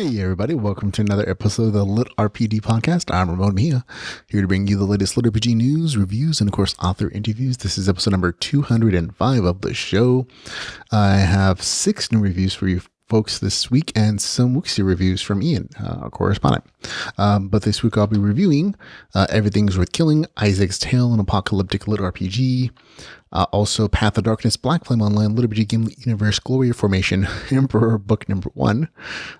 Hey everybody, welcome to another episode of the LitRPG podcast. I'm Ramon Mejia, here to bring you the latest LitRPG news, reviews, and of course author interviews. This is episode number 205 of the show. I have 6 new reviews for you folks this week and some Wuxia reviews from Ian, our correspondent. But this week I'll be reviewing Everything's Worth Killing, Isaac's Tale, an Apocalyptic LitRPG. Also, Path of Darkness, BlackFlame Online, LitRPG Gamelit Universe, Glory of Formation, Emperor Book number 1,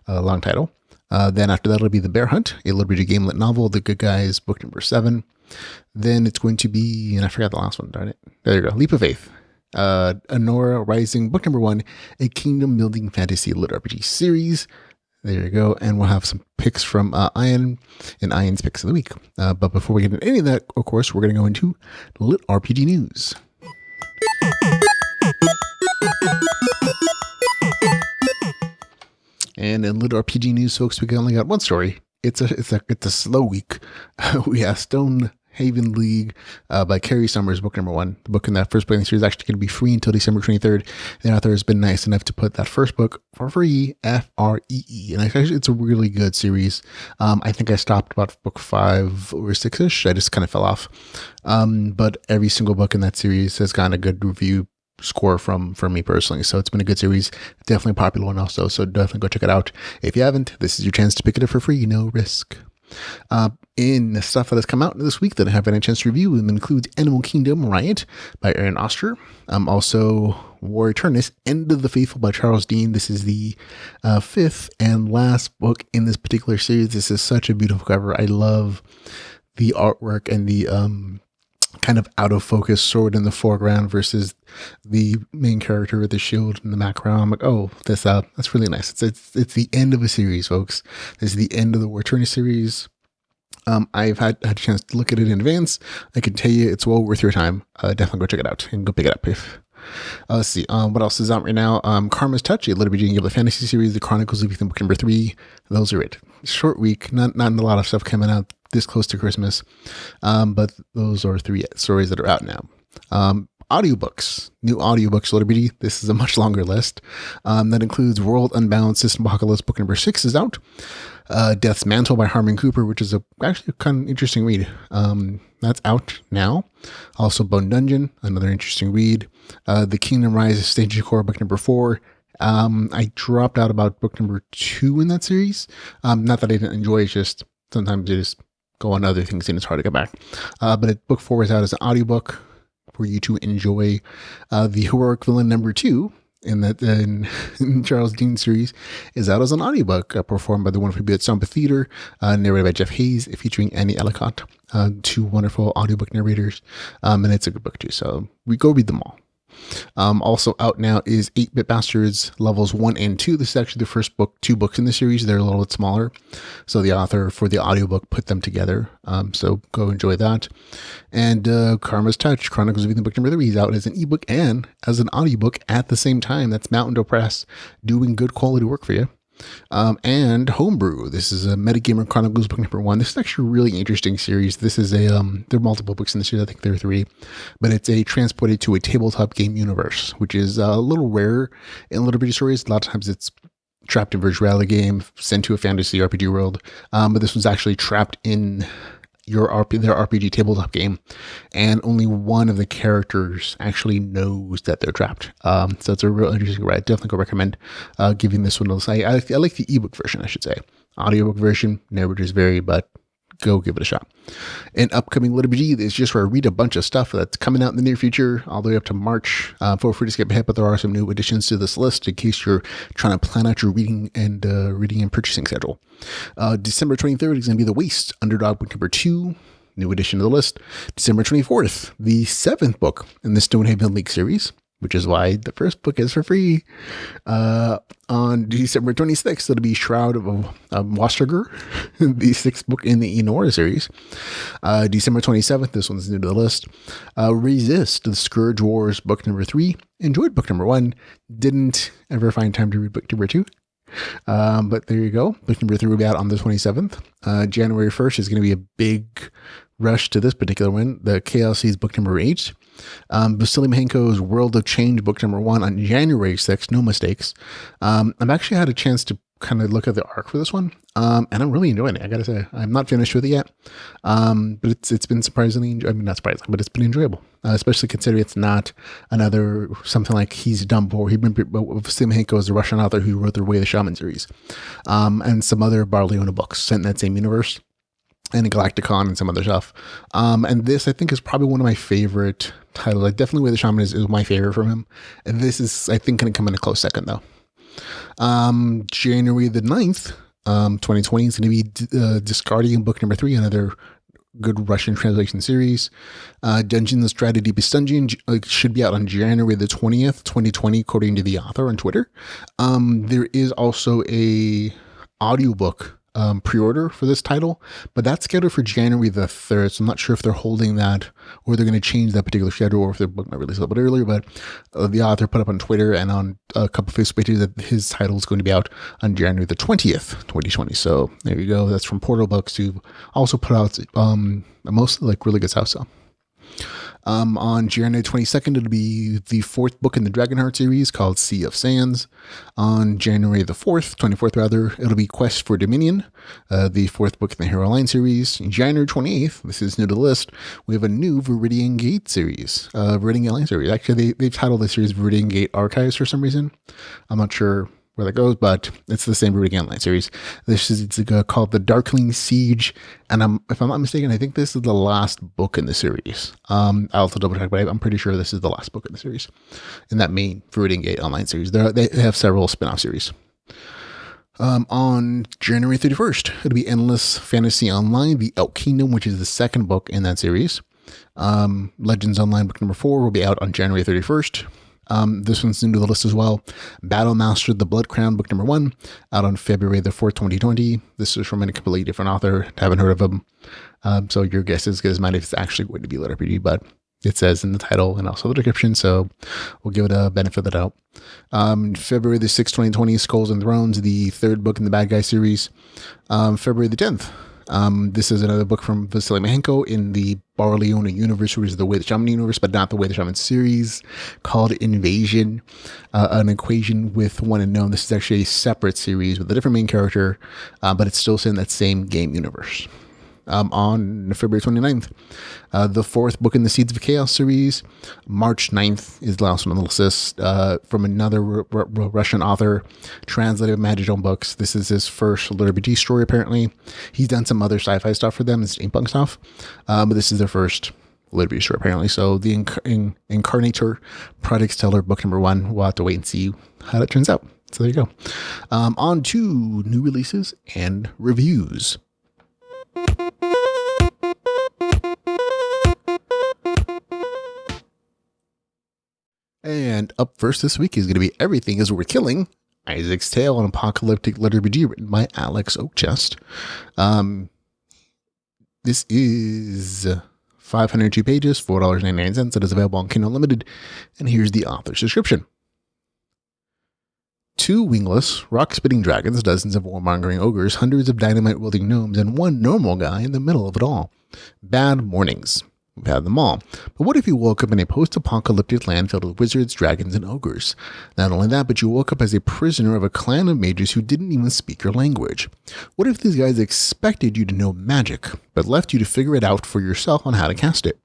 long title. Then after that, it'll be The Bear Hunt, a LitRPG Gamelit novel, The Good Guys, Book number 7. Then it's going to be, and I forgot the last one, darn it. There you go, Leap of Faith. Anura Rising, Book number 1, a kingdom building fantasy LitRPG series. There you go. And we'll have some picks from Ian and Ian's picks of the week. But before we get into any of that, of course, we're going to go into LitRPG news. And in LitRPG news, folks, we only got one story. It's a slow week. We have Stonehaven League by Carrie Summers, book number 1. The book in that first book in the series is actually going to be free until December 23rd. The author has been nice enough to put that first book for free, FREE. And actually, it's a really good series. I think I stopped about book 5 or 6-ish. I just kind of fell off. But every single book in that series has gotten a good review score from me personally. So it's been a good series. Definitely a popular one also. So definitely go check it out. If you haven't, this is your chance to pick it up for free. No risk. In the stuff that has come out this week that I haven't had a chance to review, it includes Animal Kingdom Riot by Aaron Oster. Also War Eternus, End of the Faithful by Charles Dean. This is the 5th and last book in this particular series. This is such a beautiful cover. I love the artwork and the kind of out of focus sword in the foreground versus the main character with the shield in the background. I'm like, oh, that's really nice. It's the end of a series, folks. This is the end of the War Eternus series. I've had a chance to look at it in advance. I can tell you it's well worth your time. Definitely go check it out and go pick it up if. Let's see. What else is out right now? Karma's Touch, a LitRPG Gamelit fantasy series, The Chronicles of Ethan, book number 3. Those are it. Short week. Not a lot of stuff coming out this close to Christmas. But those are 3 stories that are out now. Audiobooks, new audiobooks, LitRPG. This is a much longer list. That includes World Unbound, System Apocalypse, book number 6 is out. Death's Mantle by Harmon Cooper, which is actually a kind of interesting read. That's out now. Also Bone Dungeon, another interesting read. The Kingdom Rise Stage Decor, book number 4. I dropped out about book number 2 in that series. Not that I didn't enjoy it, just sometimes you just go on other things and it's hard to get back. But book 4 is out as an audiobook for you to enjoy. The Heroic Villain number 2 in Charles Dean series is out as an audiobook, performed by the wonderful people at Samba Theater, narrated by Jeff Hayes, featuring Annie Ellicott, 2 wonderful audiobook narrators. And it's a good book too, so we go read them all. Also out now is 8-Bit Bastards levels 1 and 2. This is actually the first 2 books in the series. They're a little bit smaller. So the author for the audiobook put them together. So go enjoy that. And Karma's Touch, Chronicles of Ethan, book number 3 is out as an ebook and as an audiobook at the same time. That's Mountain Dew Press doing good quality work for you. And Homebrew. This is a Metagamer Chronicles book number 1. This is actually a really interesting series. This is there are multiple books in the series. I think there are 3, but it's transported to a tabletop game universe, which is a little rare in LitRPG stories. A lot of times it's trapped in virtual reality game, sent to a fantasy RPG world. But this was actually trapped in their RPG tabletop game, and only one of the characters actually knows that they're trapped. So it's a real interesting ride. Definitely go recommend giving this one a listen. I like the ebook version, I should say. Audiobook version, narrators vary, but go give it a shot. An upcoming LitRPG is just where I read a bunch of stuff that's coming out in the near future, all the way up to March. Feel free to skip ahead, but there are some new additions to this list in case you're trying to plan out your reading and purchasing schedule. December 23rd is going to be The Waste, Underdog, book number 2. New addition to the list. December 24th, the 7th book in the Stonehaven League series, which is why the first book is for free. On December 26th, it'll be Shroud of Wastriger, the 6th book in the Anura series. December 27th, this one's new to the list. Resist, the Scourge Wars, book number 3. Enjoyed book number 1. Didn't ever find time to read book number 2. But there you go. Book number 3 will be out on the 27th. January 1st is going to be a big rush to this particular one. The KLC's book number 8. Vasily Mahenko's World of Change, book number 1 on January 6th. No mistakes. I've actually had a chance to kind of look at the arc for this one. And I'm really enjoying it. I gotta say, I'm not finished with it yet. But it's been surprisingly, not surprising, but it's been enjoyable, especially considering it's not another something like he's done before. He'd been with Sim Henko as the Russian author who wrote the Way of the Shaman series, and some other Barleona books set in that same universe, and Galacticon and some other stuff. And this, I think, is probably one of my favorite titles. Like, definitely Way of the Shaman is my favorite from him. And this is, I think, going to come in a close second, though. January the 9th, 2020 is going to be Discarding book number 3, another good Russian translation series. Dungeon the Strata Deepest Dungeon should be out on January the 20th, 2020, according to the author on Twitter. There is also a audiobook pre-order for this title, but that's scheduled for January the 3rd. So I'm not sure if they're holding that or they're going to change that particular schedule, or if their book might release a little bit earlier. But the author put up on Twitter and on a couple of Facebook pages that his title is going to be out on January the 20th, 2020. So there you go. That's from Portal Books, who also put out mostly like really good stuff. So on January 22nd, it'll be the 4th book in the Dragonheart series called Sea of Sands. On January the 24th rather, it'll be Quest for Dominion, the 4th book in the Hero Line series. January 28th, this is new to the list, we have a new Viridian Gate series, Viridian Gate Line series. Actually, they've titled this series Viridian Gate Archives for some reason. I'm not sure where that goes, but it's the same Viridian Line series. This is called The Darkling Siege, and if I'm not mistaken, I think this is the last book in the series. I'll have to double check, but I'm pretty sure this is the last book in the series, in that main Viridian Gate online series. They have several spin-off series. On January 31st, it'll be Endless Fantasy Online, The Elk Kingdom, which is the 2nd book in that series. Legends Online book number 4 will be out on January 31st. This one's new to the list as well. Battle Master, The Blood Crown, book number 1, out on February the 4th, 2020. This is from a completely different author. I haven't heard of him. So your guess is as good as mine if it's actually going to be LitRPG, but it says in the title and also the description, so we'll give it a benefit of the doubt. February the 6th, 2020, Skulls and Thrones, the 3rd book in the Bad Guy series. February the 10th. This is another book from Vasily Mahenko in the Barleona universe, which is the Way of the Shaman universe, but not the Way of the Shaman series, called Invasion, an equation with one unknown. This is actually a separate series with a different main character, but it's still in that same game universe. On February 29th, the 4th book in the Seeds of Chaos series. March 9th is the last one on the list, from another Russian author, translated Magic Own Books. This is his first LitRPG story, apparently. He's done some other sci-fi stuff for them, it's steampunk stuff, but this is their first LitRPG story, apparently. So the Incarnator, Project Stellar, book number 1. We'll have to wait and see how that turns out. So there you go. On to new releases and reviews. And up first this week is going to be Everything Is Worth Killing, Isaac's Tale, an apocalyptic LitRPG written by Alex Oakchest. This is 502 pages, $4.99. It is available on Kindle Unlimited. And here's the author's description. 2 wingless, rock-spitting dragons, dozens of warmongering ogres, hundreds of dynamite-wielding gnomes, and one normal guy in the middle of it all. Bad mornings. We've had them all. But what if you woke up in a post-apocalyptic land filled with wizards, dragons, and ogres? Not only that, but you woke up as a prisoner of a clan of mages who didn't even speak your language. What if these guys expected you to know magic, but left you to figure it out for yourself on how to cast it?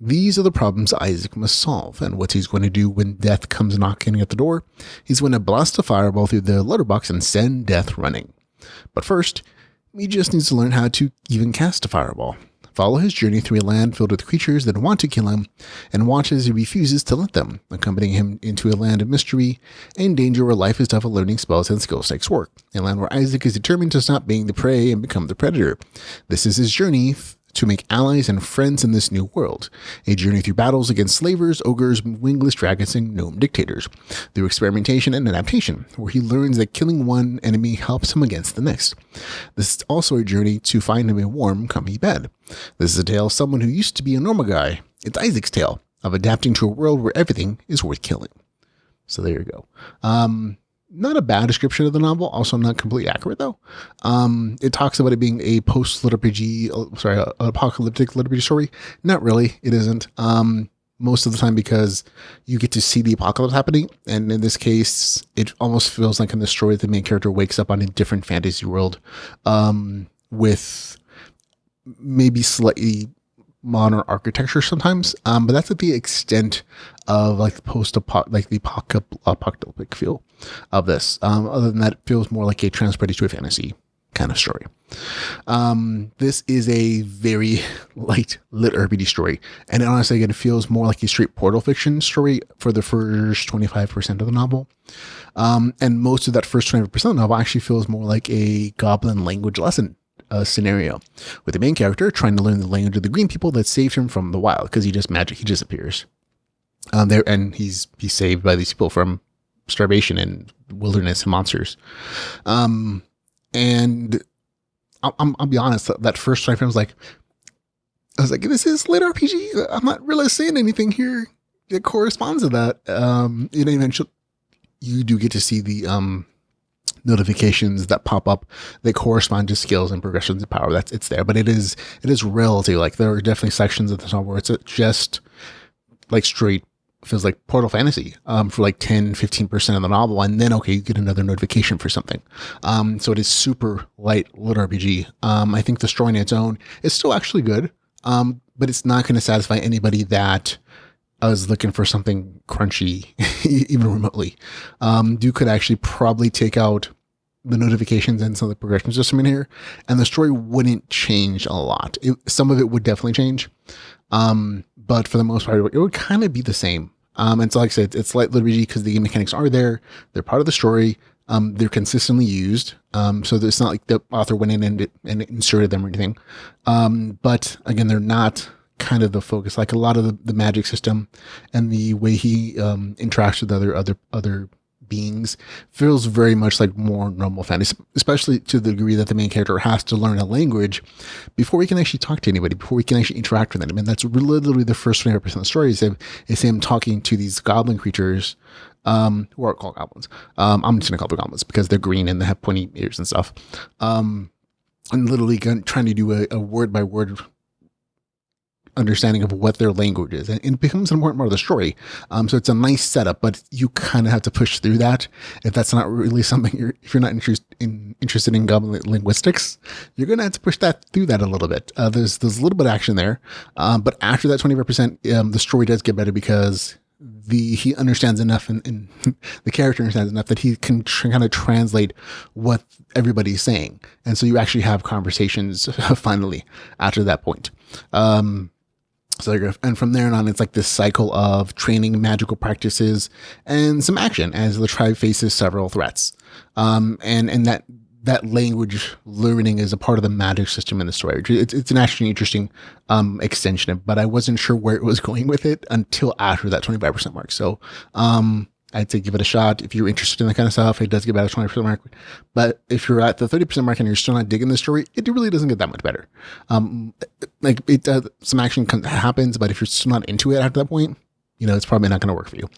These are the problems Isaac must solve, and what he's going to do when death comes knocking at the door, he's going to blast a fireball through the letterbox and send death running. But first, he just needs to learn how to even cast a fireball. Follow his journey through a land filled with creatures that want to kill him, and watch as he refuses to let them, accompanying him into a land of mystery and danger where life is tough at learning spells and skill stakes work, a land where Isaac is determined to stop being the prey and become the predator. This is his journey to make allies and friends in this new world, a journey through battles against slavers, ogres, wingless dragons, and gnome dictators, through experimentation and adaptation, where he learns that killing one enemy helps him against the next. This is also a journey to find him a warm, comfy bed. This is a tale of someone who used to be a normal guy. It's Isaac's tale of adapting to a world where everything is worth killing. So there you go. Not a bad description of the novel, also not completely accurate though. It talks about it being a post-LitRPG, apocalyptic LitRPG story. Not really, it isn't. most of the time because you get to see the apocalypse happening. And in this case, it almost feels like in the story, the main character wakes up on a different fantasy world, with maybe slightly modern architecture sometimes. But that's at the extent of like the apocalyptic feel of this. Other than that, it feels more like a transported to a fantasy kind of story. This is a very light LitRPG story, and honestly, again, it feels more like a straight portal fiction story for the first 25% of the novel. And most of that first 25% of the novel actually feels more like a goblin language lesson scenario, with the main character trying to learn the language of the green people that saved him from the wild, because he disappears. And he's saved by these people from starvation and wilderness and monsters. And I'll be honest, that first time I was like, this is LitRPG. I'm not really seeing anything here that corresponds to that. Eventually, you do get to see the notifications that pop up that correspond to skills and progressions of power. It's there, but it is relative. Like, there are definitely sections of the song where it's just like straight, feels like Portal Fantasy for like 10-15% of the novel, and then you get another notification for something. So it is super light LitRPG. I think the story on its own is still actually good, but it's not going to satisfy anybody that is looking for something crunchy, even remotely. You could actually probably take out the notifications and some of the progression system in here, and the story wouldn't change a lot. Some of it would definitely change. But for the most part, it would kind of be the same. And so, like I said, it's light LitRPG because the game mechanics are there. They're part of the story. They're consistently used. So it's not like the author went in and inserted them or anything. But again, they're not kind of the focus. Like a lot of the magic system and the way he interacts with other beings feels very much like more normal fantasy, especially to the degree that the main character has to learn a language before he can actually talk to anybody, before he can actually interact with them. And that's literally the first 25% of the story is him talking to these goblin creatures, who are called goblins. I'm just gonna call them goblins because they're green and they have pointy ears and stuff. And literally trying to do a word by word understanding of what their language is, and it becomes an important part of the story. So it's a nice setup, but you kind of have to push through that if that's not really something if you're not interested in goblin linguistics. You're gonna have to push through that a little bit. There's a little bit of action there, but after that 25%, the story does get better because he understands enough, and the character understands enough that he can kind of translate what everybody's saying, and so you actually have conversations finally after that point. And from there on, it's like this cycle of training, magical practices, and some action as the tribe faces several threats. And that language learning is a part of the magic system in the story. It's an actually interesting extension, but I wasn't sure where it was going with it until after that 25% mark. So I'd say give it a shot if you're interested in that kind of stuff. It does get about a 20% mark, but if you're at the 30% mark and you're still not digging the story, it really doesn't get that much better. Some action happens, but if you're still not into it at that point, it's probably not going to work for you.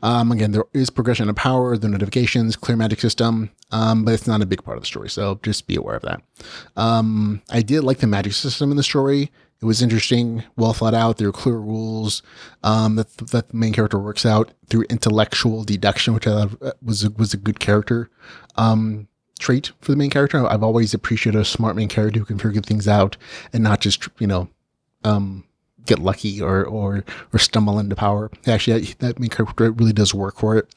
Again, there is progression of power, the notifications, clear magic system, but it's not a big part of the story, so just be aware of that. I did like the magic system in the story. It was interesting, well thought out. There were clear rules that the main character works out through intellectual deduction, which I thought was a good character trait for the main character. I've always appreciated a smart main character who can figure things out and not just get lucky or stumble into power. Actually, that main character really does work for it.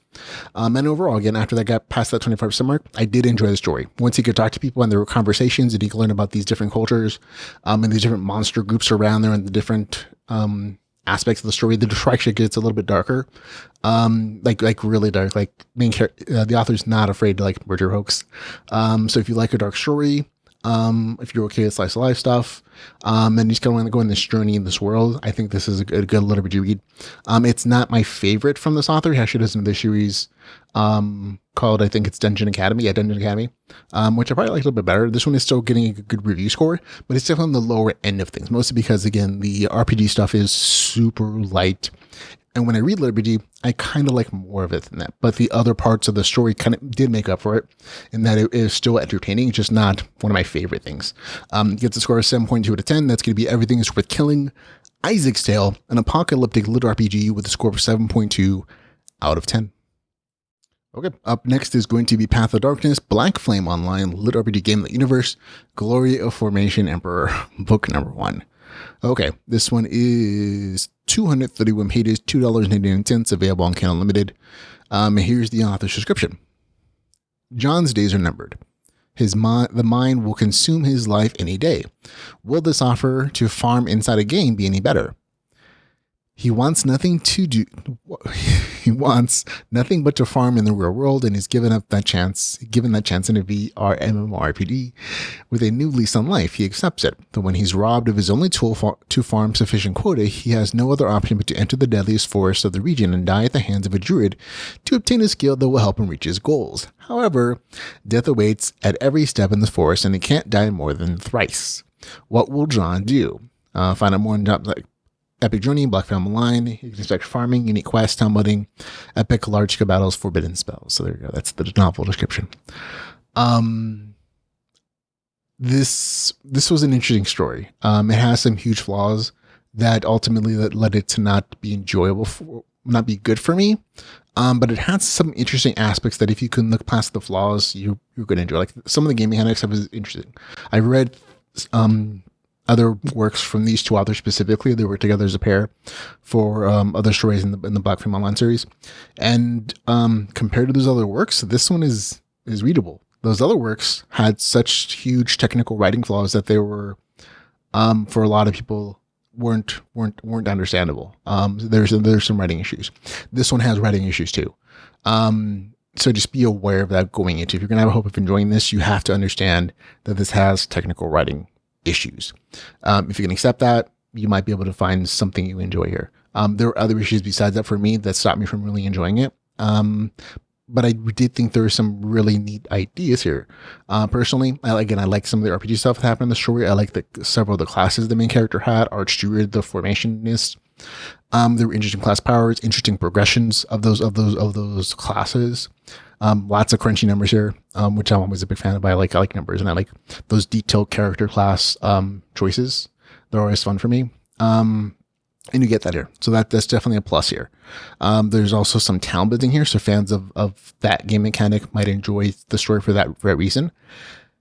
And overall, again, after that got past that 25% mark, I did enjoy the story. Once he could talk to people and there were conversations and he could learn about these different cultures, and these different monster groups around there and the different aspects of the story, the story actually gets a little bit darker, like really dark. Like the author's not afraid to like murder folks. So if you like a dark story, if you're okay with slice of life stuff, and you just kind of want to go on this journey in this world, I think this is a good LitRPG read. It's not my favorite from this author. He actually does another series called, I think it's Dungeon Academy, which I probably like a little bit better. This one is still getting a good review score, but it's definitely on the lower end of things, mostly because, again, the RPG stuff is super light. And when I read LitRPG, I kind of like more of it than that. But the other parts of the story kind of did make up for it in that it is still entertaining. It's just not one of my favorite things. Gets a score of 7.2 out of 10. That's going to be everything is worth killing. Isaac's Tale, an apocalyptic LitRPG with a score of 7.2 out of 10. Okay, up next is going to be Path of Darkness, BlackFlame Online, LitRPG Gamelit Universe, Glory of Formation Emperor, book number 1. Okay, this one is 231 pages, $2.89, available on Kindle Unlimited. Here's the author's description. John's days are numbered. The mind will consume his life any day. Will this offer to farm inside a game be any better? He wants nothing to do. He wants nothing but to farm in the real world, and is given that chance in a VR MMORPG with a new lease on life. He accepts it. But when he's robbed of his only tool to farm sufficient quota, he has no other option but to enter the deadliest forest of the region and die at the hands of a druid to obtain a skill that will help him reach his goals. However, death awaits at every step in the forest, and he can't die more than thrice. What will John do? Find out more on Epic Journey, BlackFlame Online. You can expect farming, unique quests, town building, epic large-scale battles, forbidden spells. So there you go. That's the novel description. This was an interesting story. It has some huge flaws that ultimately led it to not be enjoyable, not be good for me. But it has some interesting aspects that if you can look past the flaws, you're going to enjoy. Like some of the game mechanics stuff is interesting. I read other works from these two authors specifically. They work together as a pair for other stories in the BlackFlame Online series. And compared to those other works, this one is readable. Those other works had such huge technical writing flaws that they were, for a lot of people, weren't understandable. There's some writing issues. This one has writing issues too. So just be aware of that going into. If you're going to have a hope of enjoying this, you have to understand that this has technical writing issues. If you can accept that, you might be able to find something you enjoy here. There were other issues besides that for me that stopped me from really enjoying it. But I did think there were some really neat ideas here. Personally, I like some of the RPG stuff that happened in the story. I like several of the classes the main character had. Archdruid, the Formationist. There were interesting class powers, interesting progressions of those classes. Lots of crunchy numbers here, which I'm always a big fan of. I like numbers, and I like those detailed character class choices. They're always fun for me. And you get that here. So that's definitely a plus here. There's also some town building here. So fans of that game mechanic might enjoy the story for that reason.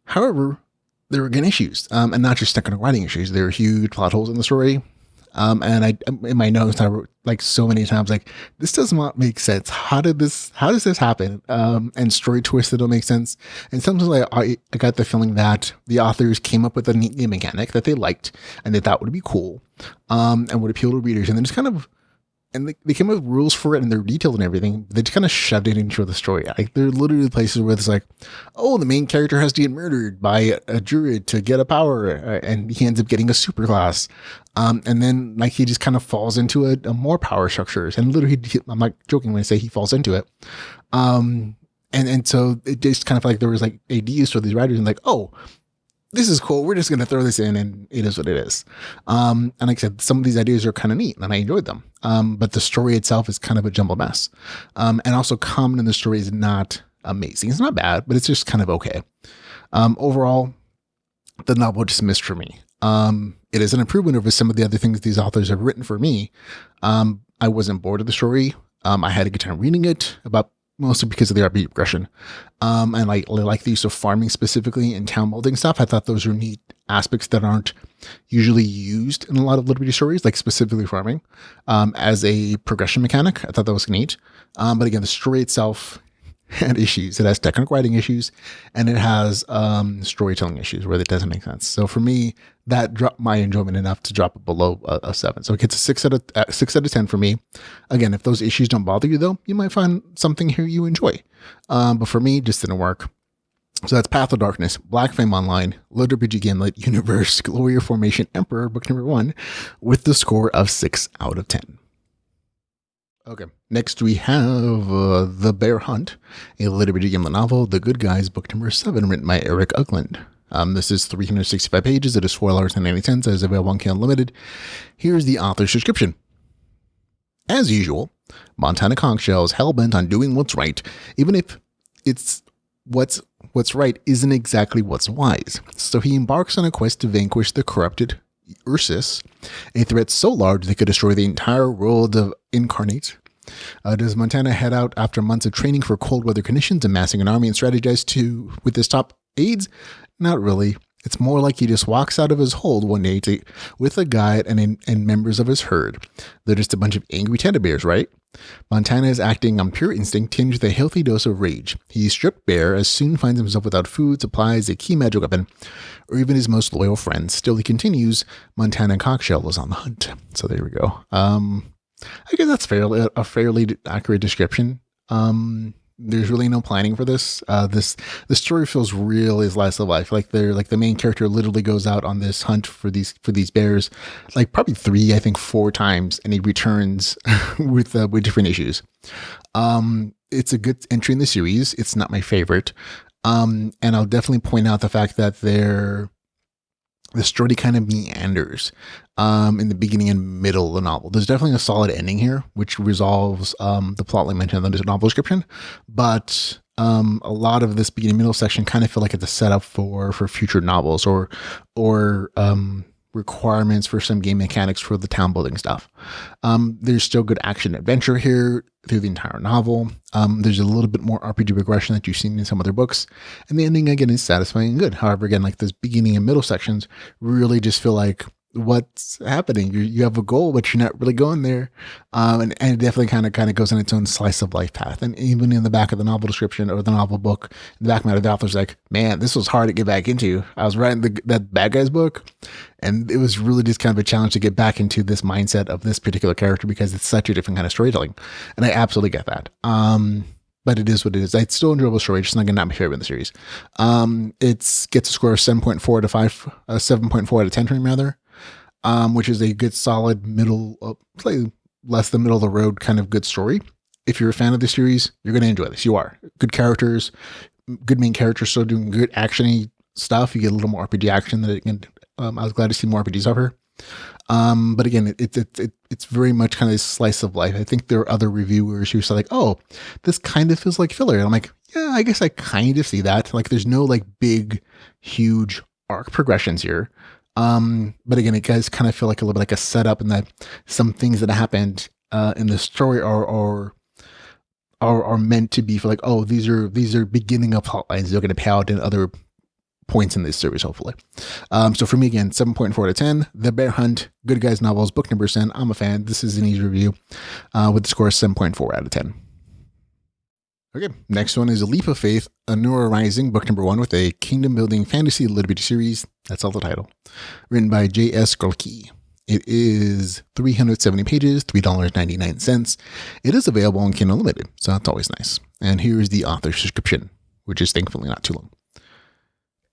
However, there were again issues, and not just technical writing issues. There were huge plot holes in the story. And I, in my notes, I wrote so many times, this does not make sense. How does this happen? And story twists that don't make sense. And sometimes I got the feeling that the authors came up with a neat game mechanic that they liked and they thought would be cool, and would appeal to readers. And then just they came up with rules for it and they're detailed and everything. They just kind of shoved it into the story. There are literally places where it's the main character has to get murdered by a druid to get a power, and he ends up getting a super class. And then he just kind of falls into a more power structures. And literally, I'm not joking when I say he falls into it. And so it just kind of there was ideas for these writers and this is cool. We're just going to throw this in and it is what it is. And like I said, some of these ideas are kind of neat and I enjoyed them. But the story itself is kind of a jumbled mess. And also common in the story is not amazing. It's not bad, but it's just kind of okay. Overall, the novel just missed for me. It is an improvement over some of the other things these authors have written for me. I wasn't bored of the story. I had a good time reading it, mostly because of the RPG progression. And I like the use of farming specifically and town building stuff. I thought those were neat aspects that aren't usually used in a lot of LitRPG stories, specifically farming, as a progression mechanic. I thought that was neat. But again, the story itself had issues. It has technical writing issues and it has storytelling issues where it doesn't make sense. So for me, that dropped my enjoyment enough to drop it below a 7. So it gets a 6 out of 10 for me. Again, if those issues don't bother you though, you might find something here you enjoy. But for me, it just didn't work. So that's Path of Darkness, BlackFlame Online, LitRPG Gamelit Universe, Glory of Formation Emperor, book number 1, with the score of 6 out of 10. Okay, next we have The Bear Hunt, a LitRPG Gamelit novel, The Good Guys, book number 7, written by Eric Ugland. This is 365 pages. It is $4.90. It is available on Kindle Unlimited. Here's the author's description. As usual, Montana Conchshell is hell-bent on doing what's right, even if it's what's right isn't exactly what's wise. So he embarks on a quest to vanquish the corrupted Ursus, a threat so large they could destroy the entire world of incarnate. Does Montana head out after months of training for cold weather conditions, amassing an army, and strategize with his top aides? Not really. It's more like he just walks out of his hold one day with a guide and members of his herd. They're just a bunch of angry teddy bears, right? Montana is acting on pure instinct tinged with a healthy dose of rage. He's stripped bare, as soon finds himself without food, supplies, a key magic weapon, or even his most loyal friends. Still, he continues. Montana Cockshell is on the hunt. So there we go. I guess that's a fairly accurate description. There's really no planning for this. The story feels really slice of life. Like the main character literally goes out on this hunt for these bears, like probably 3, I think 4 times, and he returns with different issues. It's a good entry in the series. It's not my favorite. And I'll definitely point out the fact that the story kind of meanders in the beginning and middle of the novel. There's definitely a solid ending here, which resolves the plot like mentioned in the novel description. But a lot of this beginning middle section kind of feel like it's a setup for future novels or requirements for some game mechanics for the town building stuff. There's still good action adventure here through the entire novel. There's a little bit more RPG progression that you've seen in some other books, and the ending again is satisfying and good. However, again, like this beginning and middle sections really just feel like, what's happening? You have a goal, but you're not really going there. And it definitely kind of goes in its own slice of life path. And even in the back of the novel description or the novel book, in the back matter, the author's like, man, this was hard to get back into. I was writing that bad guy's book, and it was really just kind of a challenge to get back into this mindset of this particular character because it's such a different kind of storytelling. And I absolutely get that. But it is what it is. It's still enjoyable story, just not my favorite in the series. It gets a score of 7.4 out of 10 rather. Which is a good solid middle, slightly less than middle of the road kind of good story. If you're a fan of the series, you're going to enjoy this. You are. Good characters, good main characters, still doing good action-y stuff. You get a little more RPG action. I was glad to see more RPGs of her. But again, it's very much kind of a slice of life. I think there are other reviewers who say like, oh, this kind of feels like filler. And I'm like, yeah, I guess I kind of see that. Like there's no like big, huge arc progressions here. But again, it does kind of feel like a little bit like a setup, and that some things that happened in the story are meant to be for like, oh, these are beginning of plot lines. They're going to pay out in other points in this series, hopefully. So for me, again, 7.4 out of 10. The Bear Hunt, Good Guys Novels, book number 10. I'm a fan. This is an easy review with the score of 7.4 out of 10. Okay, next one is A Leap of Faith, Anura Rising, book number 1 with a kingdom-building fantasy LitRPG series. That's all the title. Written by J.S. Gorky. It is 370 pages, $3.99. It is available on Kindle Unlimited, so that's always nice. And here is the author's description, which is thankfully not too long.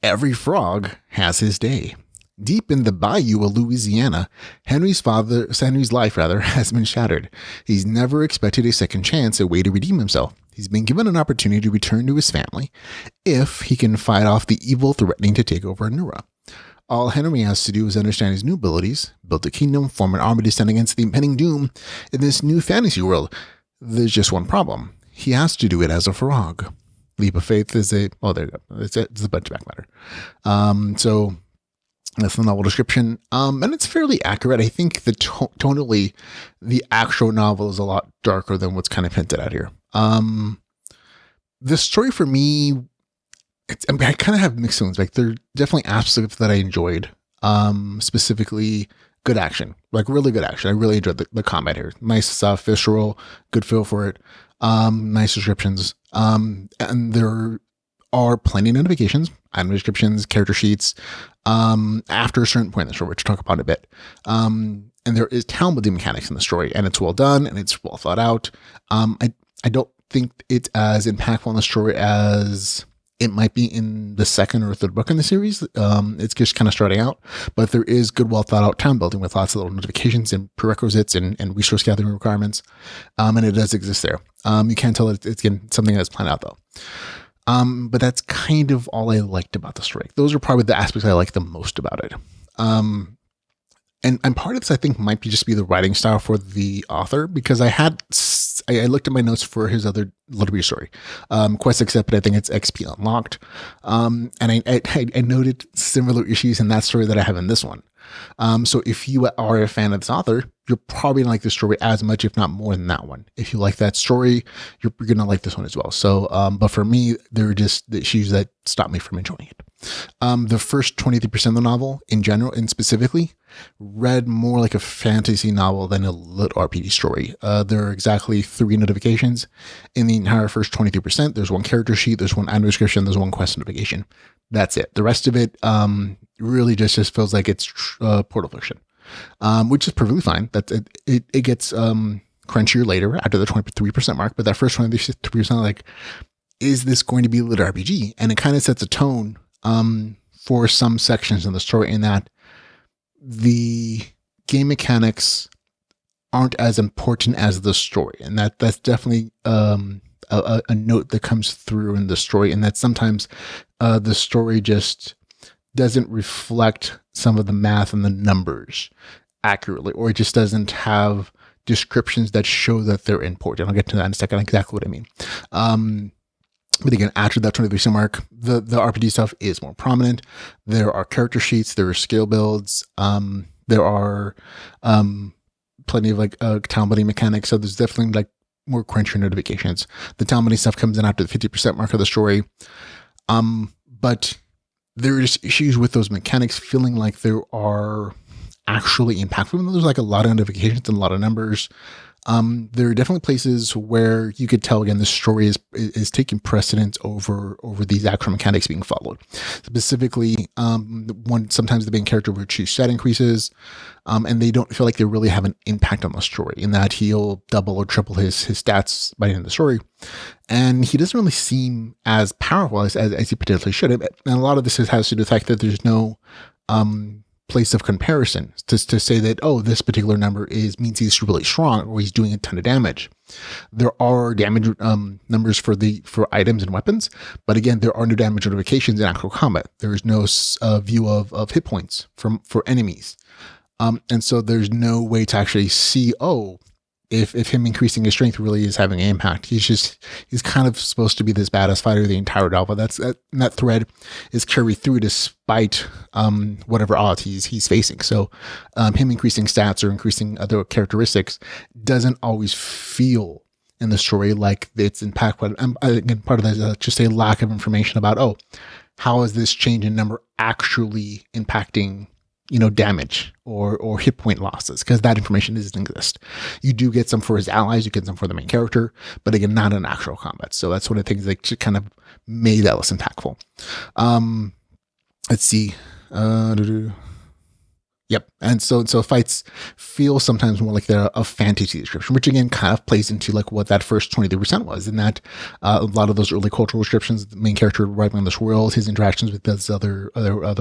Every frog has his day. Deep in the bayou of Louisiana, Henry's life has been shattered. He's never expected a second chance, a way to redeem himself. He's been given an opportunity to return to his family if he can fight off the evil threatening to take over Anura. All Henry has to do is understand his new abilities, build a kingdom, form an army to stand against the impending doom in this new fantasy world. There's just one problem. He has to do it as a frog. Leap of Faith is there you go. It's a bunch of back matter. So that's the novel description. And it's fairly accurate. I think tonally, the actual novel is a lot darker than what's kind of hinted at here. The story for me, I kind of have mixed feelings. Like there are definitely aspects that I enjoyed. Specifically good action, like really good action. I really enjoyed the combat here. Nice stuff, visceral, good feel for it. Nice descriptions. And there are plenty of notifications, item descriptions, character sheets, after a certain point in the story, which I'll talk about in a bit. And there is town building mechanics in the story, and it's well done and it's well thought out. I don't think it's as impactful in the story as it might be in the second or third book in the series. It's just kind of starting out, but there is good, well thought out town building with lots of little notifications and prerequisites and resource gathering requirements. And it does exist there. You can't tell it's again something that's planned out though. But that's kind of all I liked about the story. Those are probably the aspects I like the most about it. And part of this, I think, might be just be the writing style for the author, because I looked at my notes for his other LitRPG story. Quest accepted, I think it's XP unlocked. And I noted similar issues in that story that I have in this one. So if you are a fan of this author, you're probably gonna like this story as much, if not more than that one. If you like that story, you're gonna like this one as well. So, but for me, there are just the issues that stop me from enjoying it. The first 23% of the novel in general and specifically read more like a fantasy novel than a lit RPG story. There are exactly 3 notifications in the entire first 23%. There's 1 character sheet, there's 1 audio description, there's 1 quest notification. That's it. The rest of it really just feels like it's portal fiction, which is perfectly fine. That's it gets crunchier later after the 23% mark, but that first 23%, like, is this going to be lit RPG? And it kind of sets a tone for some sections in the story, in that the game mechanics aren't as important as the story, and that's definitely a note that comes through in the story, and that sometimes the story just doesn't reflect some of the math and the numbers accurately, or it just doesn't have descriptions that show that they're important. I'll get to that in a second, exactly what I mean. But again, after that 23% mark, the RPG stuff is more prominent. There are character sheets, there are skill builds, there are plenty of like town building mechanics. So there's definitely like more crunchier notifications. The town building stuff comes in after the 50% mark of the story. But there's issues with those mechanics feeling like there are actually impactful. There's like a lot of notifications and a lot of numbers. There are definitely places where you could tell, again, the story is taking precedence over these actual mechanics being followed. Specifically, sometimes the main character virtue stat increases, and they don't feel like they really have an impact on the story, in that he'll double or triple his stats by the end of the story. And he doesn't really seem as powerful as he potentially should have. And a lot of this has to do with the fact that there's no place of comparison to say that, oh, this particular number means he's really strong or he's doing a ton of damage. There are damage numbers for items and weapons, but again, there are no damage notifications in actual combat. There is no view of hit points for enemies, and so there's no way to actually see, oh, if him increasing his strength really is having an impact. He's kind of supposed to be this badass fighter the entire novel. That thread is carried through despite whatever odds he's facing. So him increasing stats or increasing other characteristics doesn't always feel in the story like it's impactful. And again, part of that is just a lack of information about, oh, how is this change in number actually impacting damage or hit point losses, because that information doesn't exist. You do get some for his allies, you get some for the main character, but again, not in actual combat. So that's one of the things that kind of made that less impactful. Let's see. Yep. And so fights feel sometimes more like they're a fantasy description, which again kind of plays into like what that first 23% was, in that a lot of those early cultural descriptions, the main character arriving in this world, his interactions with those other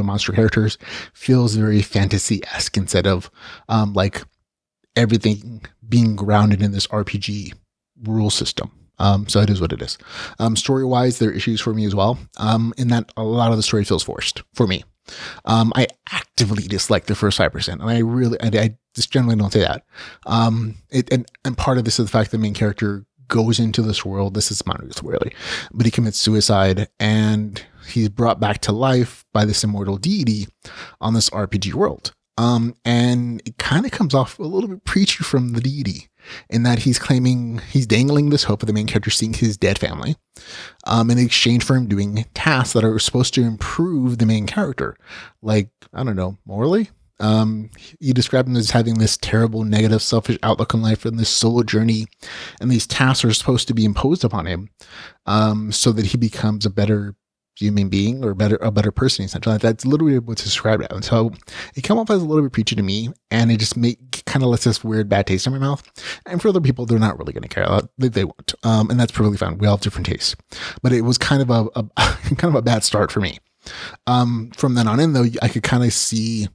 monster characters feels very fantasy-esque, instead of like everything being grounded in this RPG rule system. So it is what it is. Story-wise, there are issues for me as well, in that a lot of the story feels forced for me. I actively dislike the first 5%, and I just generally don't say that. And part of this is the fact that the main character goes into this world. This is minor really, but he commits suicide, and he's brought back to life by this immortal deity on this RPG world. And it kind of comes off a little bit preachy from the deity, in that he's dangling this hope of the main character seeing his dead family, in exchange for him doing tasks that are supposed to improve the main character. Like, I don't know, morally? You describe him as having this terrible, negative, selfish outlook on life and this solo journey, and these tasks are supposed to be imposed upon him, so that he becomes a better human being or a better person, essentially. That's literally what's described as. And so it came off as a little bit preachy to me, and it just kind of lets this weird bad taste in my mouth. And for other people, they're not really going to care. They won't, and that's perfectly fine. We all have different tastes, but it was kind of a kind of a bad start for me. From then on in, though, I could kind of see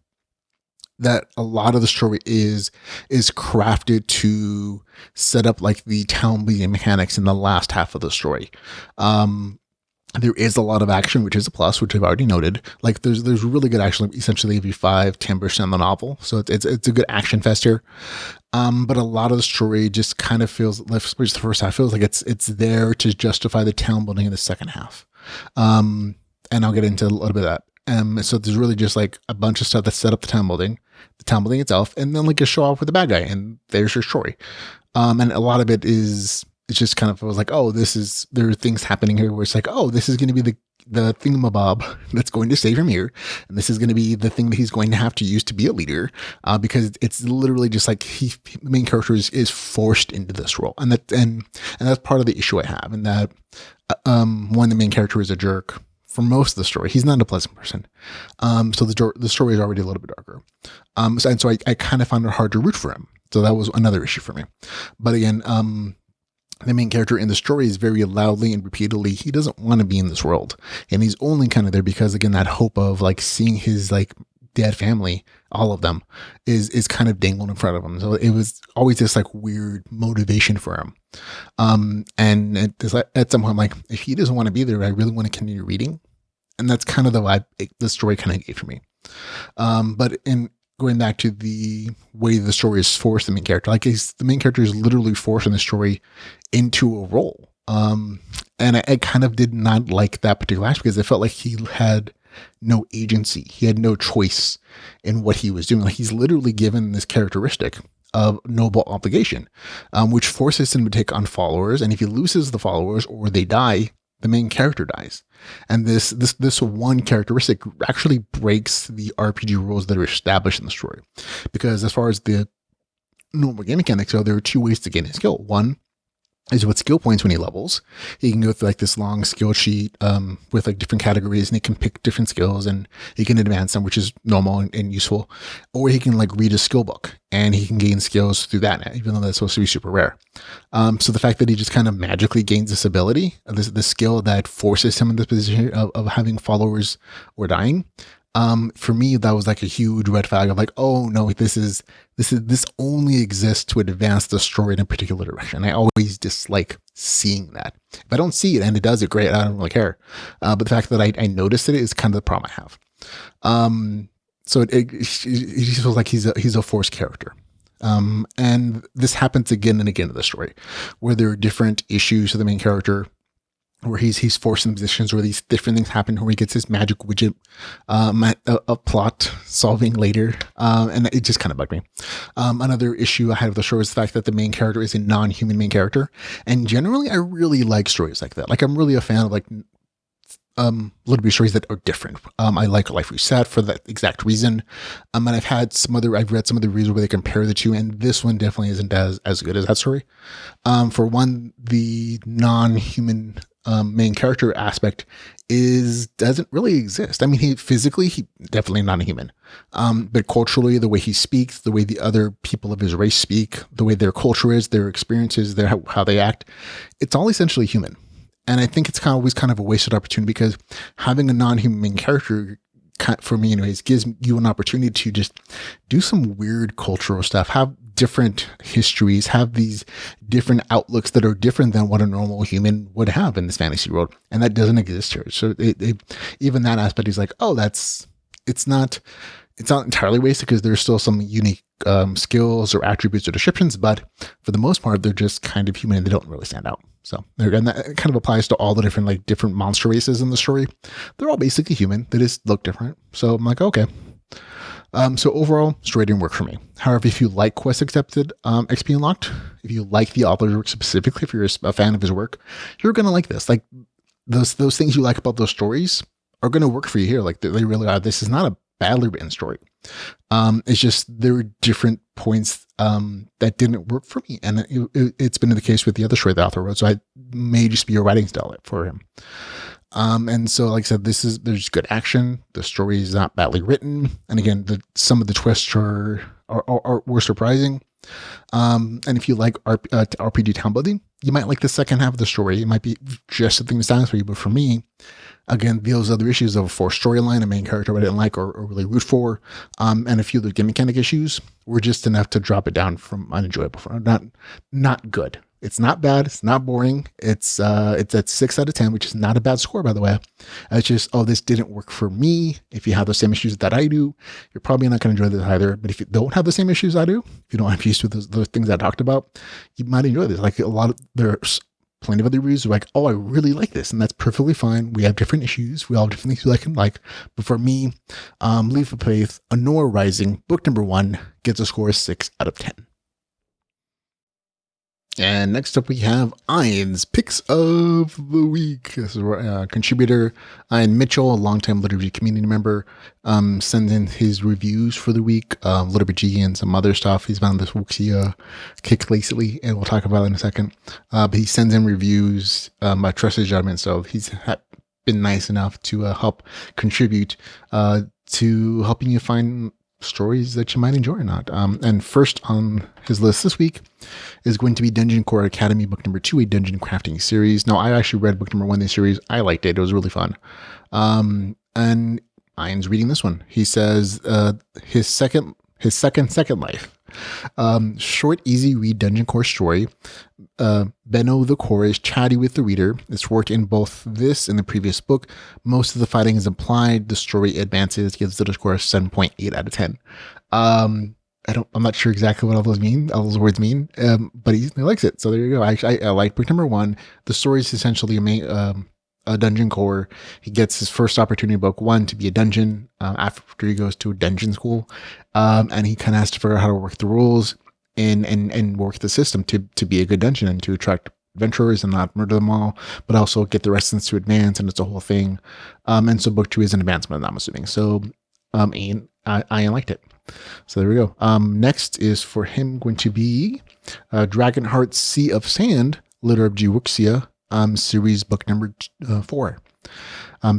that a lot of the story is crafted to set up like the town building mechanics in the last half of the story. There is a lot of action, which is a plus, which I've already noted. Like there's really good action, like essentially every 5-10% of the novel. So it's a good action fest here. But a lot of the story just kind of feels, like the first half feels like it's there to justify the town building in the second half. And I'll get into a little bit of that. So there's really just like a bunch of stuff that set up the town building itself, and then like a show off with the bad guy, and there's your story. And a lot of it is, it's just kind of, I was like, oh, there are things happening here where it's like, oh, this is going to be the thingamabob that's going to save him here. And this is going to be the thing that he's going to have to use to be a leader, because it's literally just like the main character is forced into this role. And that's part of the issue I have, and that, one, the main character is a jerk for most of the story. He's not a pleasant person. So the story is already a little bit darker. So I kind of found it hard to root for him. So that was another issue for me. But again, the main character in the story is very loudly and repeatedly, he doesn't want to be in this world. And he's only kind of there because, again, that hope of like seeing his like dead family, all of them, is kind of dangled in front of him. So it was always this like weird motivation for him. And at some point, I'm like, if he doesn't want to be there, I really want to continue reading. And that's kind of the vibe the story kind of gave for me. But in going back to the way the story is forced, the main character, like the main character is literally forcing the story into a role. And I kind of did not like that particular aspect, because I felt like he had no agency. He had no choice in what he was doing. Like he's literally given this characteristic of noble obligation, which forces him to take on followers. And if he loses the followers or they die, the main character dies. And this one characteristic actually breaks the RPG rules that are established in the story. Because as far as the normal game mechanics go, there are two ways to gain a skill. One is with skill points when he levels. He can go through like this long skill sheet with like different categories, and he can pick different skills and he can advance them, which is normal and useful. Or he can like read a skill book and he can gain skills through that, even though that's supposed to be super rare. So the fact that he just kind of magically gains this ability, this skill that forces him in this position of having followers or dying, for me, that was like a huge red flag of like, oh no, this only exists to advance the story in a particular direction. I always dislike seeing that. If I don't see it and it does it, great, I don't really care. But the fact that I noticed it is kind of the problem I have. So it just feels like he's a forced character. And this happens again and again in the story, where there are different issues to the main character, where he's forced in positions where these different things happen, where he gets his magic widget, a plot solving later. And it just kind of bugged me. Another issue I had with the show is the fact that the main character is a non-human main character. And generally I really like stories like that. Like I'm really a fan of like, little bit stories that are different. I like Life Reset for that exact reason. And I've read some of the reviews where they compare the two, and this one definitely isn't as good as that story. For one, the non-human main character aspect doesn't really exist. I mean, he definitely not a human. But culturally, the way he speaks, the way the other people of his race speak, the way their culture is, their experiences, how they act, it's all essentially human. And I think it's always kind of a wasted opportunity, because having a non-human main character, for me anyways, gives you an opportunity to just do some weird cultural stuff, have different histories, have these different outlooks that are different than what a normal human would have in this fantasy world. And that doesn't exist here. So even that aspect is like, oh, it's not entirely wasted, because there's still some unique skills or attributes or descriptions, but for the most part, they're just kind of human and they don't really stand out. So and that kind of applies to all the different monster races in the story. They're all basically human. They just look different. So I'm like, okay. So overall, story didn't work for me. However, if you like Quest Accepted, XP Unlocked, if you like the author's work specifically, if you're a fan of his work, you're going to like this. Like those things you like about those stories are going to work for you here. Like they really are. This is not a badly written story. It's just there were different points that didn't work for me, and it's been the case with the other story the author wrote. So I may just be a writing style for him. And so, like I said, there's good action. The story is not badly written, and again, some of the twists were surprising. And if you like RPG town building, you might like the second half of the story. It might be just something to satisfy you, but for me, again, those other issues of a forced storyline, a main character I didn't like or really root for, and a few of the game mechanic issues were just enough to drop it down from unenjoyable for not good. It's not bad. It's not boring. It's at 6 out of 10, which is not a bad score, by the way. It's just, oh, this didn't work for me. If you have the same issues that I do, you're probably not going to enjoy this either. But if you don't have the same issues I do, if you don't have issues with those things I talked about, you might enjoy this. Like there's plenty of other reviews are like, oh, I really like this, and that's perfectly fine. We have different issues. We all have different things we like and like. But for me, Leap of Faith, Anura Rising, book number 1, gets a score of 6 out of 10. And next up, we have Ian's Picks of the Week. This is contributor Ian Mitchell, a longtime LitRPG community member, sends in his reviews for the week, LitRPG and some other stuff. He's been on this Wuxia kick lately, and we'll talk about it in a second. But he sends in reviews. I trust his judgment, so he's been nice enough to help contribute to helping you find stories that you might enjoy or not. And first on his list this week is going to be Dungeon Core Academy book number 2, a dungeon crafting series. Now, I actually read book number 1 in the series. I liked it. It was really fun. And Ian's reading this one. He says his second life. Short, easy read dungeon core story. Benno the Core is chatty with the reader. It's worked in both this and the previous book. Most of the fighting is implied. The story advances, gives it a score of 7.8 out of 10. I'm not sure exactly what all those words mean, but he likes it. So there you go. I like book number 1. The story is essentially a dungeon core. He gets his first opportunity in book 1 to be a dungeon after he goes to a dungeon school, and he kind of has to figure out how to work the rules and work the system to be a good dungeon and to attract adventurers and not murder them all, but also get the residents to advance, and it's a whole thing. And so book 2 is an advancement, I'm assuming. So Ian liked it. So there we go. Next is for him going to be Dragonheart Sea of Sand, LitRPG Wuxia, series book number 4.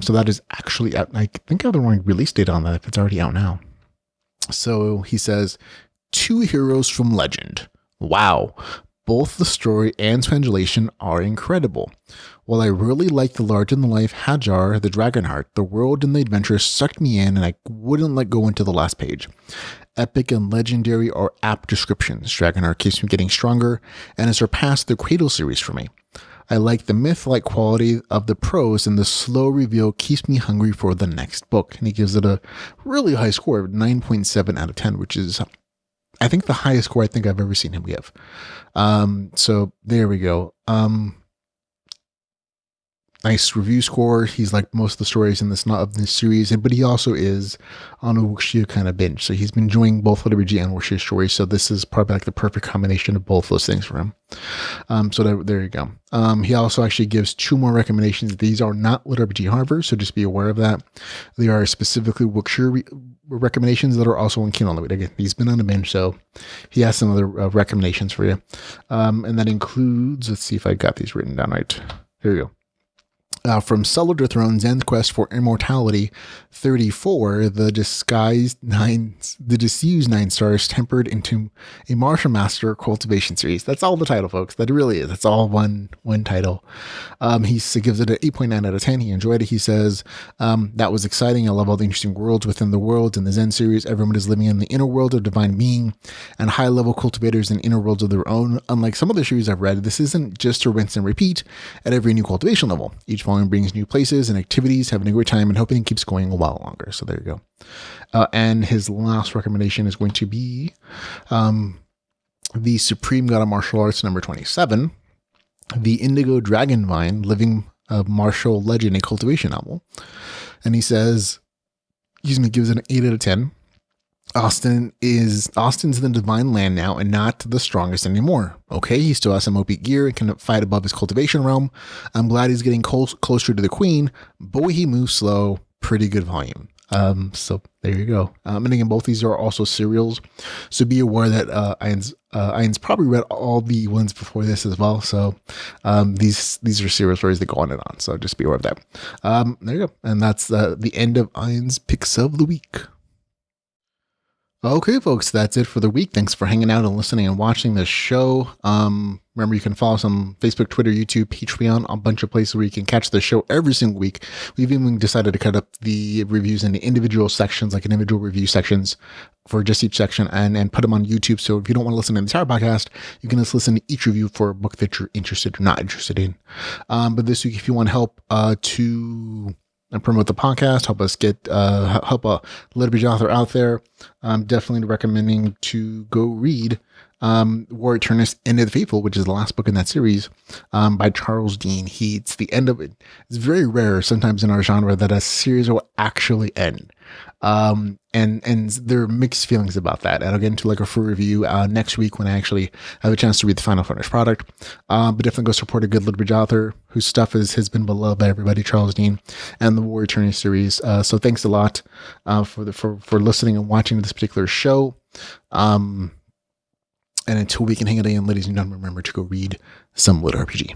So that is actually out. I think I have the wrong release date on that if it's already out now. So he says, 2 heroes from legend. Wow. Both the story and translation are incredible. While I really like the larger-than-life Hajar, the Dragonheart, the world and the adventure sucked me in, and I wouldn't let go until the last page. Epic and legendary are apt descriptions. Dragonheart keeps me getting stronger, and has surpassed the Cradle series for me. I like the myth-like quality of the prose, and the slow reveal keeps me hungry for the next book. And he gives it a really high score of 9.7 out of 10, which is, I think, the highest score I think I've ever seen him give. So there we go. Nice review score. He's like most of the stories in this series, but he also is on a Wuxia kind of binge. So he's been enjoying both LitRPG and Wuxia stories. So this is probably like the perfect combination of both those things for him. So there you go. He also actually gives 2 more recommendations. These are not LitRPG, however, so just be aware of that. They are specifically Wuxia recommendations that are also on Kindle. Again, he's been on a binge, so he has some other recommendations for you. And that includes, let's see if I got these written down right. Here we go. From Cellar to Throne, Zen's Quest for Immortality 34, the disused 9 stars tempered into a Martial Master cultivation series. That's all the title, folks. That really is. That's all one title. He gives it an 8.9 out of 10. He enjoyed it. He says, that was exciting. I love all the interesting worlds within the worlds in the Zen series. Everyone is living in the inner world of divine being and high-level cultivators in inner worlds of their own. Unlike some of the series I've read, this isn't just a rinse and repeat at every new cultivation level. Each volume brings new places and activities, having a great time, and hoping it keeps going a while longer. So there you go. And his last recommendation is going to be the Supreme God of Martial Arts number 27, the Indigo Dragonvine Living Martial Legend, a cultivation novel. And he says, gives it an 8 out of 10. Austin's in the divine land now and not the strongest anymore. Okay, he still has some OP gear and can fight above his cultivation realm. I'm glad he's getting closer to the queen. Boy, he moves slow. Pretty good volume. So there you go. And again, both these are also serials. So be aware that Ian's probably read all the ones before this as well. So these are serial stories that go on and on. So just be aware of that. There you go. And that's the end of Ian's Picks of the Week. Okay, folks, that's it for the week. Thanks for hanging out and listening and watching this show. Remember, you can follow us on Facebook, Twitter, YouTube, Patreon, a bunch of places where you can catch the show every single week. We've even decided to cut up the reviews into individual sections, like individual review sections for just each section, and put them on YouTube. So if you don't want to listen to the entire podcast, you can just listen to each review for a book that you're interested or not interested in. But this week, if you want help to promote the podcast, help us get help a LitRPG author out there, I'm definitely recommending to go read War Eternus End of the Faithful, which is the last book in that series, by Charles Dean. It's the end of it. It's very rare sometimes in our genre that a series will actually end. And there are mixed feelings about that. And I'll get into like a full review next week when I actually have a chance to read the final finished product. But definitely go support a good LitRPG author whose stuff has been beloved by everybody, Charles Dean, and the War Eternus series. So thanks a lot for listening and watching this particular show. And until we can hang it in, ladies and gentlemen, remember to go read some LitRPG.